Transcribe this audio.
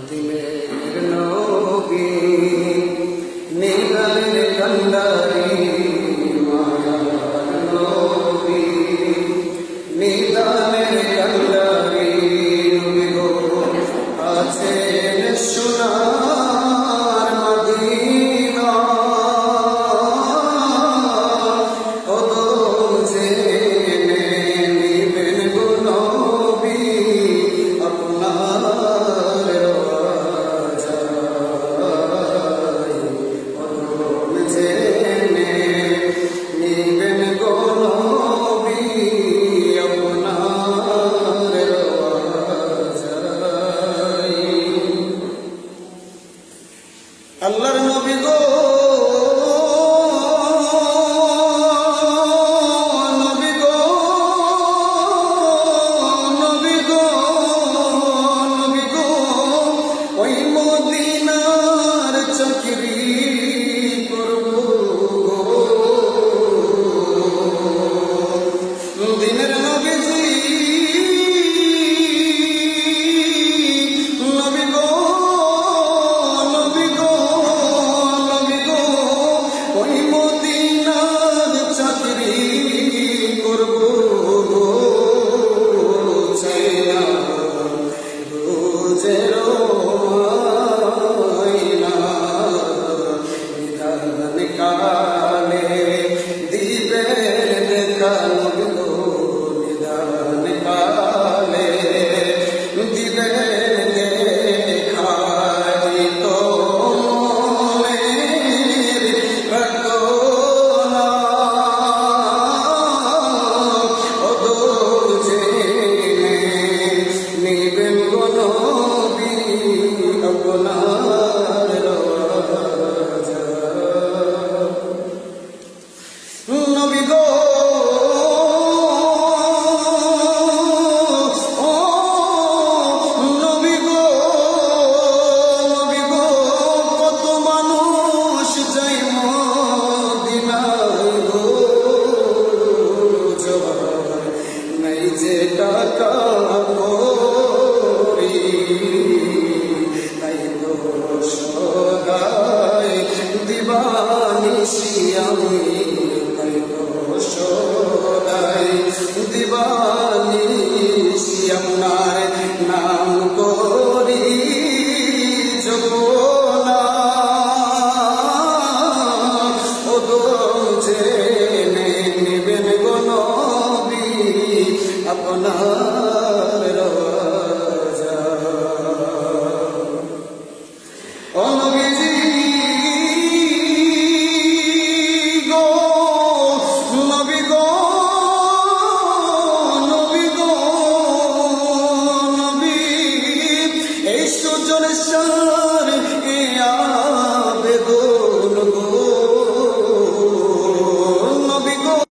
দিনের নবী নিগারের কান্ডারি মায়ার নবী নিদানের কান্ডারি নবী গো আছেন সোনার মদিনা ওদো জেনে নিবেন গো নবী আপনার রাজায় ওদো জেনে নিবেন গো নবী আপনার রাজায় আল্লাহর নবী গো নবী গো নবী গো নবী গো ওই মদিনার চাকরি করব গো দিনের নবীজি নবী গো নবী গো নবী গো ওই মদিনার চাকরি করব গো চাই না রোজের মাইনা নিদান কালে দিবেন দেখা নবী গো নিদান কালে দিবেন দেখা তো মনের ঘটনা ওদো জেনে নিবেন গো নবী আপনার রাজা নবী গো ও নবী গো নবী গো কত মানুষ যায় মদিনায় গো জবান নাই যে টাকা করি তাই তো সদায় দিবানিশি আমি তাই তো সদায় দিবানিশি আপনার